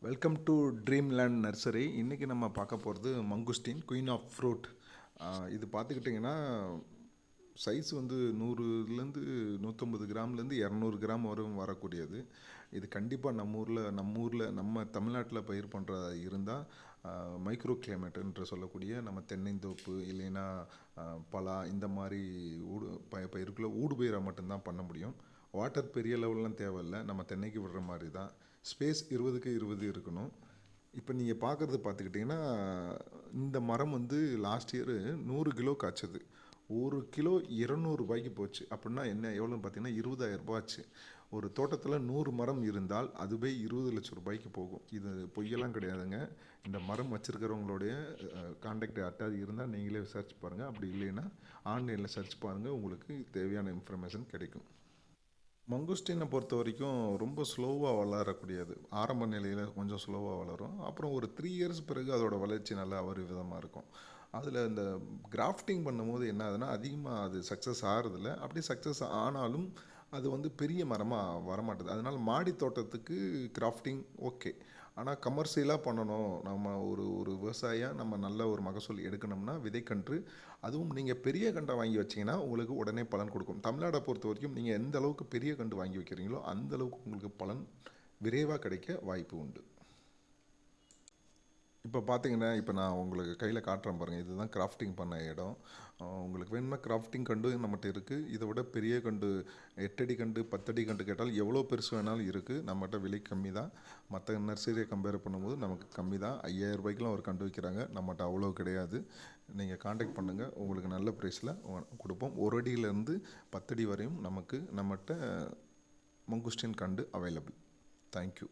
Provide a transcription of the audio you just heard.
Welcome to Dreamland nursery. இன்றைக்கி நம்ம பார்க்க போகிறது மங்குஸ்டின் குயின் ஆஃப் ஃப்ரூட். இது பார்த்துக்கிட்டிங்கன்னா சைஸ் வந்து 100லேருந்து 150 கிராம்லேருந்து 200 கிராம் வரும் வரக்கூடியது. இது கண்டிப்பாக நம்ம தமிழ்நாட்டில் பயிர் பண்ணுறதா இருந்தால் மைக்ரோ கிளைமேட்டுன்ற சொல்லக்கூடிய நம்ம தென்னைந்தோப்பு இல்லைன்னா பலா இந்த மாதிரி பயிருக்குள்ளே ஊடுபயிராக மட்டும்தான் பண்ண முடியும். வாட்டர் பெரிய லெவல்லாம் தேவையில்லை, நம்ம தென்னைக்கு விடுற மாதிரி தான். ஸ்பேஸ் 20க்கு 20 இருக்கணும். இப்போ நீங்கள் பார்க்குறது பார்த்துக்கிட்டிங்கன்னா இந்த மரம் வந்து லாஸ்ட் இயரு 100 கிலோ காய்ச்சது. 1 கிலோ 200 ரூபாய்க்கு போச்சு. அப்படின்னா என்ன எவ்வளோன்னு பார்த்தீங்கன்னா 20,000 ரூபாய் ஆச்சு. ஒரு தோட்டத்தில் 100 மரம் இருந்தால் அதுவே 20 லட்சம் ரூபாய்க்கு போகும். இது பொய்யெல்லாம் கிடையாதுங்க. இந்த மரம் வச்சுருக்கிறவங்களுடைய கான்டாக்ட் அட்டாச் இருந்தால் நீங்களே சர்ச் பாருங்கள். அப்படி இல்லைன்னா ஆன்லைனில் சர்ச் பாருங்கள், உங்களுக்கு தேவையான இன்ஃபர்மேஷன் கிடைக்கும். மங்குஸ்டினை பொறுத்த வரைக்கும் ரொம்ப ஸ்லோவாக வளரக்கூடியது. ஆரம்ப நிலையில் கொஞ்சம் ஸ்லோவாக வளரும். அப்புறம் ஒரு 3 இயர்ஸ் பிறகு அதோட வளர்ச்சி நல்லா விதமாக இருக்கும். அதில் இந்த கிராஃப்டிங் பண்ணும்போது என்ன ஆகுதுன்னா அதிகமாக அது சக்ஸஸ் ஆகிறதில்ல. அப்படி சக்ஸஸ் ஆனாலும் அது வந்து பெரிய மரமாக வரமாட்டுது. அதனால் மாடி தோட்டத்துக்கு கிராஃப்டிங் ஓகே. ஆனால் கமர்ஷியலாக பண்ணணும், நம்ம ஒரு விவசாயியாக நம்ம நல்ல ஒரு மகசூல் எடுக்கணும்னா விதைக்கன்று, அதுவும் நீங்கள் பெரிய கன்றை வாங்கி வச்சிங்கன்னா உங்களுக்கு உடனே பலன் கொடுக்கும். தமிழ்நாடை பொறுத்த வரைக்கும் நீங்கள் எந்த அளவுக்கு பெரிய கன்று வாங்கி வைக்கிறீங்களோ அந்த அளவுக்கு உங்களுக்கு பலன் விரைவாக கிடைக்க வாய்ப்பு உண்டு. இப்போ பார்த்தீங்கன்னா, இப்போ நான் உங்களுக்கு கையில் காட்டுறேன் பாருங்கள். இதுதான் கிராஃப்டிங் பண்ண இடம். உங்களுக்கு வேணும்னா கிராஃப்டிங் கண்டு நம்மகிட்ட இருக்குது. இதை விட பெரிய கண்டு 8 அடி கண்டு 10 அடி கண்டு கேட்டால் எவ்வளோ பெருசு வேணாலும் இருக்குது. நம்மகிட்ட விலை கம்மி தான். மற்ற நர்சரியை கம்பேர் பண்ணும்போது நமக்கு கம்மி தான். 5000 ரூபாய்க்குலாம் ஒரு கண்டு வைக்கிறாங்க. நம்மகிட்ட அவ்வளோ கிடையாது. நீங்கள் காண்டாக்ட் பண்ணுங்கள், உங்களுக்கு நல்ல ப்ரைஸில் கொடுப்போம். 1 அடியிலேருந்து 10 அடி வரையும் நம்மகிட்ட மங்குஸ்டின் கண்டு அவைலபிள். தேங்க்யூ.